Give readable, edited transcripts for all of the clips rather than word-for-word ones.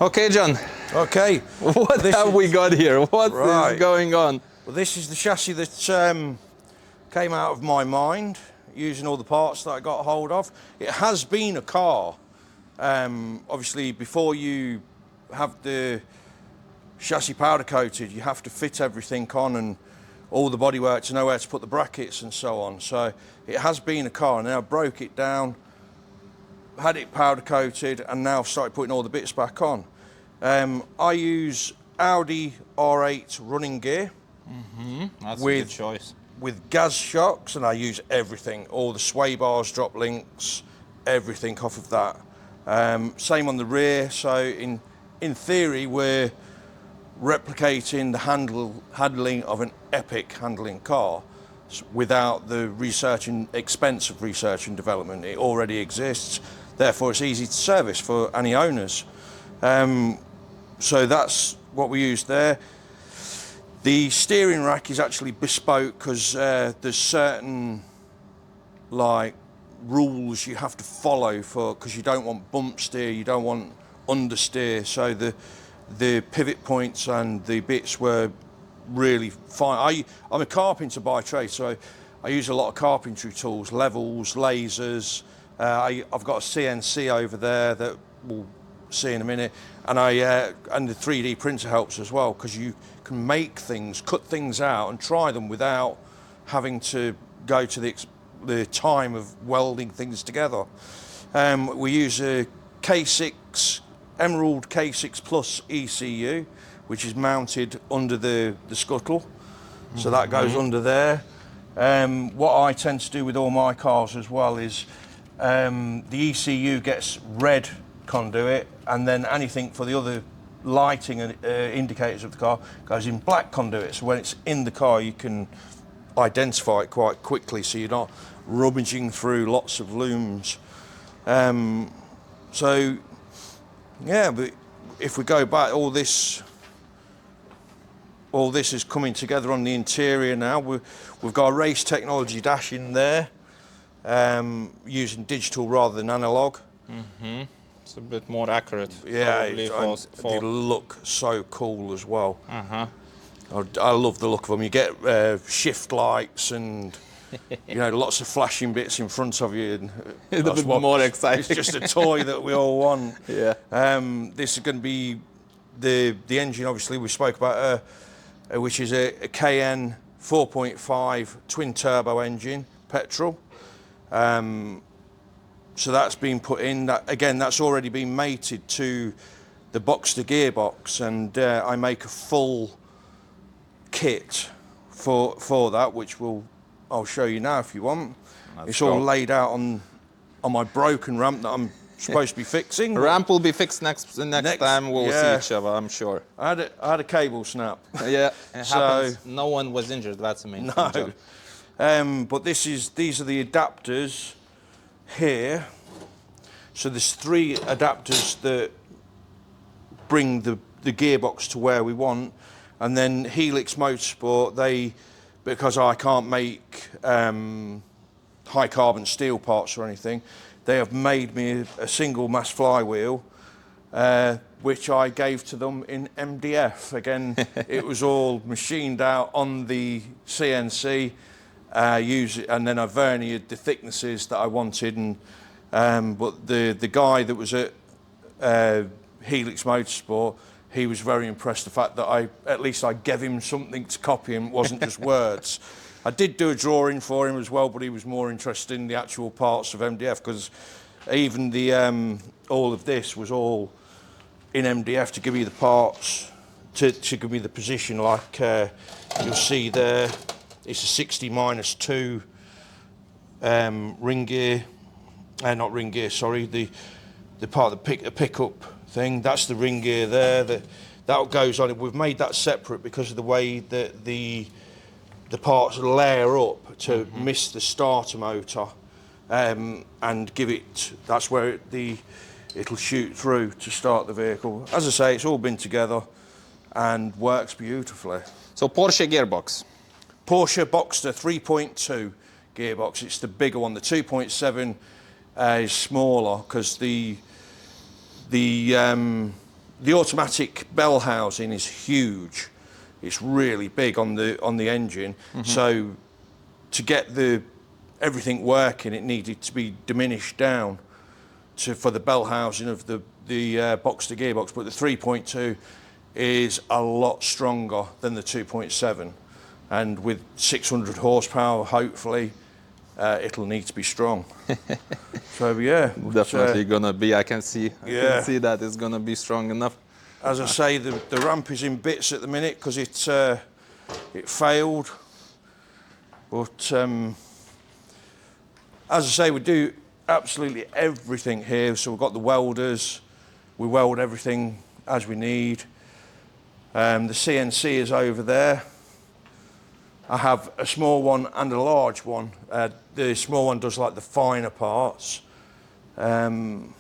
Okay, John. Okay. What have we got here? What is going on? Well, this is the chassis that came out of my mind, using all the parts that I got hold of. It has been a car. Obviously, before you have the chassis powder coated, you have to fit everything on and all the bodywork to know where to put the brackets and so on. So it has been a car, and then I broke it down, had it powder coated, and now I've started putting all the bits back on. I use Audi R8 running gear. That's a good choice. With gas shocks, and I use everything, all the sway bars, drop links, everything off of that. Same on the rear, so in theory we're replicating the handling of an epic handling car without the expense of research and development. It already exists, therefore it's easy to service for any owners. So that's what we use there. The steering rack is actually bespoke because there's certain rules you have to follow because you don't want bump steer, you don't want understeer. So the pivot points and the bits were really fine. I'm a carpenter by trade, so I use a lot of carpentry tools, levels, lasers. I've got a CNC over there that we'll see in a minute, and the 3D printer helps as well because you can make things, cut things out and try them without having to go to the time of welding things together. We use a K6 Emerald K6 Plus ECU, which is mounted under the scuttle, so that goes under there. What I tend to do with all my cars as well is the ECU gets red conduit, and then anything for the other lighting and indicators of the car goes in black conduit, so when it's in the car you can identify it quite quickly, so you're not rummaging through lots of looms. So yeah, but if we go back, all this is coming together on the interior now. We've got a Race Technology dash in there, using digital rather than analog. It's a bit more accurate. Yeah, they look so cool as well. I love the look of them. You get shift lights and lots of flashing bits in front of you. And it's a bit more exciting. It's just a toy that we all want. Yeah. This is going to be the engine. Obviously, we spoke about, which is a KN 4.5 twin turbo engine, petrol. So that's been put in. That's already been mated to the Boxster gearbox, and I make a full kit for that, which I'll show you now if you want. It's all laid out on my broken ramp that I'm supposed to be fixing. The ramp will be fixed next time we'll see each other, I'm sure. I had a cable snap. Yeah, it happens. No one was injured, that's the main thing. No. But these are the adapters here. So there's 3 adapters that bring the gearbox to where we want, and then Helix Motorsport, because I can't make high carbon steel parts or anything, they have made me a single mass flywheel, which I gave to them in MDF. Again, it was all machined out on the CNC, and then I verniored the thicknesses that I wanted. But the guy that was at Helix Motorsport, he was very impressed the fact that at least I gave him something to copy him, it wasn't just words. I did do a drawing for him as well, but he was more interested in the actual parts of MDF, because even all of this was all in MDF to give me the parts, to give me the position, like you'll see there. It's a 60-2 ring gear. Not ring gear, sorry, the part of the pickup thing, that's the ring gear there, that goes on it. We've made that separate because of the way that the parts layer up to miss the starter motor, and give it, that's where it'll shoot through to start the vehicle. As I say, it's all been together and works beautifully. So Porsche gearbox. Porsche Boxster 3.2 gearbox, it's the bigger one. The 2.7 is smaller because the the automatic bell housing is huge. It's really big on the engine. So to get everything working, it needed to be diminished down for the bell housing of the Boxster gearbox. But the 3.2 is a lot stronger than the 2.7, and with 600 horsepower, hopefully, it'll need to be strong. So yeah, Definitely gonna be. I can see that it's gonna be strong enough. As I say, the ramp is in bits at the minute because it failed. But as I say, we do absolutely everything here. So we've got the welders. We weld everything as we need. The CNC is over there. I have a small one and a large one. The small one does like the finer parts. And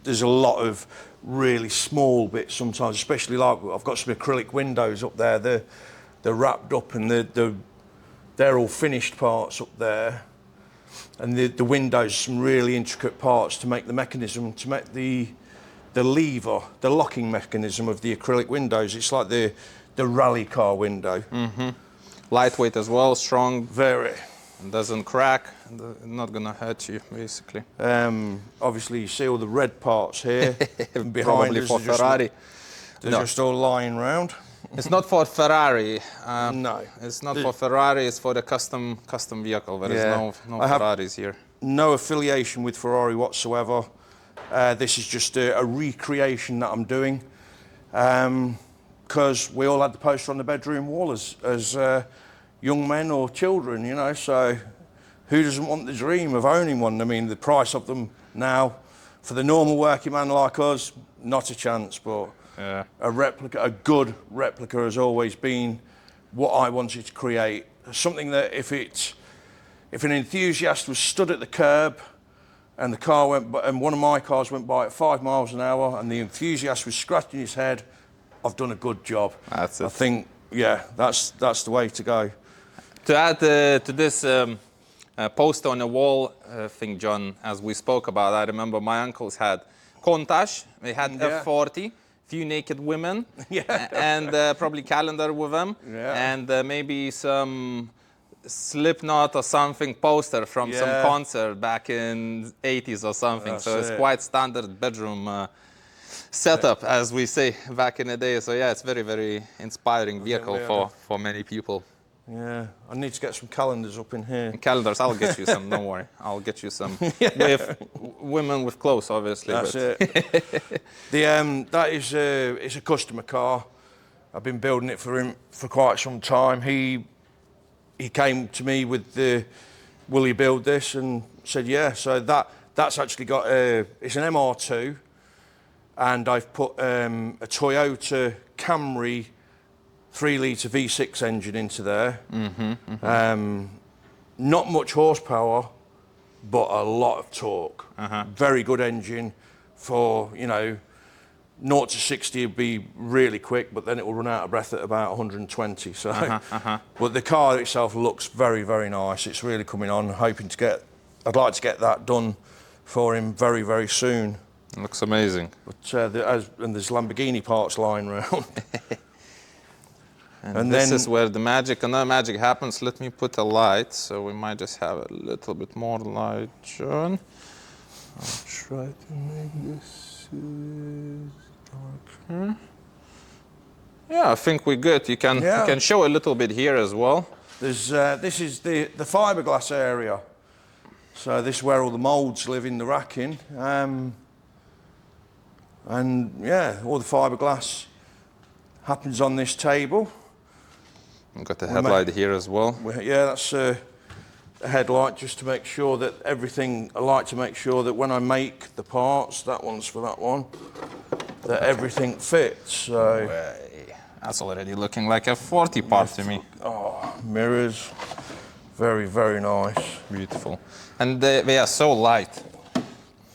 there's a lot of really small bits sometimes, especially like I've got some acrylic windows up there. They're wrapped up and they're all finished parts up there. And the windows, some really intricate parts to make the mechanism, to make the lever, the locking mechanism of the acrylic windows. It's like the rally car window. Lightweight as well, strong. Very. Doesn't crack, not gonna hurt you, basically. Obviously, you see all the red parts here. Behind Probably us, for Ferrari. They're just all lying around. It's not for Ferrari. No. It's not for Ferrari, it's for the custom vehicle. There is no Ferraris here. No affiliation with Ferrari whatsoever. This is just a recreation that I'm doing. Because we all had the poster on the bedroom wall as young men or children, you know, so who doesn't want the dream of owning one? I mean, the price of them now, for the normal working man like us, not a chance, but a replica, a good replica has always been what I wanted to create. Something that if an enthusiast was stood at the curb and the car went by, and one of my cars went by at 5 miles an hour and the enthusiast was scratching his head, I've done a good job. That's it. I think, yeah, that's the way to go. To add to this poster on the wall thing, John, as we spoke about, I remember my uncles had Countach, they had F40, few naked women, and probably calendar with them, and maybe some Slipknot or something poster from some concert back in 80s or something. So it's quite standard bedroom setup, as we say back in the day. So yeah, it's very, very inspiring vehicle for many people. Yeah, I need to get some calendars up in here. Calendars, I'll get you some, don't worry. I'll get you some with women with clothes, obviously. That's it. That is it's a customer car. I've been building it for him for quite some time. He came to me with will you build this? And said, yeah. So that's actually got it's an MR2, and I've put a Toyota Camry 3-litre V6 engine into there. Not much horsepower, but a lot of torque. Very good engine for, you know, 0 to 60 would be really quick, but then it will run out of breath at about 120. So, but the car itself looks very, very nice. It's really coming on. I'd like to get that done for him very, very soon. Looks amazing. But and there's Lamborghini parts lying around. And this is where the another magic happens. Let me put a light, so we might just have a little bit more light, John. I'll try to make this darker. Yeah, I think we're good. You can show a little bit here as well. There's this is the fiberglass area. So this is where all the molds live in the racking. And yeah, all the fiberglass happens on this table. We've got the headlight here as well. Yeah, that's a headlight just to make sure that everything, I like to make sure that when I make the parts, that one's for that one, that everything fits. So that's already looking like a 40 part to me. Oh, mirrors, very, very nice. Beautiful. And they are so light.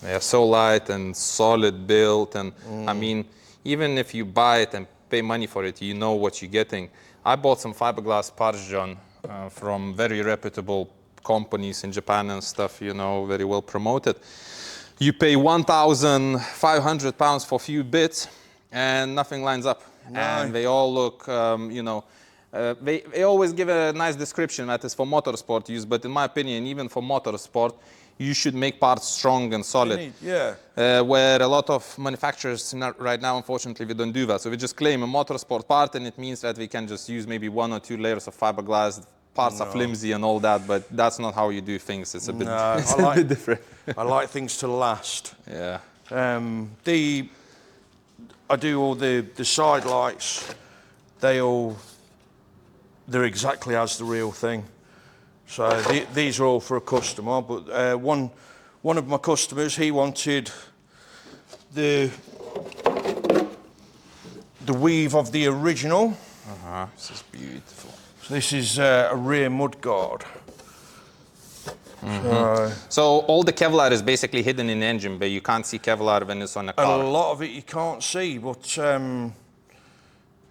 They are so light and solid built, and I mean, even if you buy it and pay money for it, you know what you're getting. I bought some fiberglass parts, John, from very reputable companies in Japan and stuff, you know, very well promoted. You pay £1,500 for a few bits, and nothing lines up. No. And they all look, they always give a nice description that is for motorsport use, but in my opinion, even for motorsport, you should make parts strong and solid. Where a lot of manufacturers right now, unfortunately, they don't do that. So we just claim a motorsport part, and it means that we can just use maybe 1 or 2 layers of fiberglass. Parts are flimsy and all that, but that's not how you do things. It's a bit, it's a bit different. I like things to last. Yeah. I do all the side lights. They're exactly as the real thing. So these are all for a customer. But one of my customers, he wanted the weave of the original. This is beautiful. So this is a rear mudguard. So all the Kevlar is basically hidden in the engine, but you can't see Kevlar when it's on a car. A lot of it you can't see, but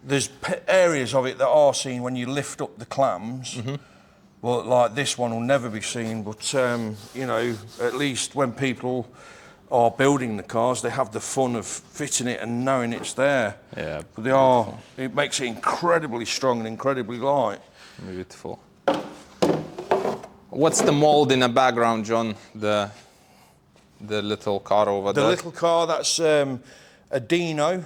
there's areas of it that are seen when you lift up the clams. But like this one will never be seen. But you know, at least when people are building the cars, they have the fun of fitting it and knowing it's there. Yeah. But they are. It makes it incredibly strong and incredibly light. Beautiful. What's the mold in the background, John? The little car over there. The little car, that's a Dino.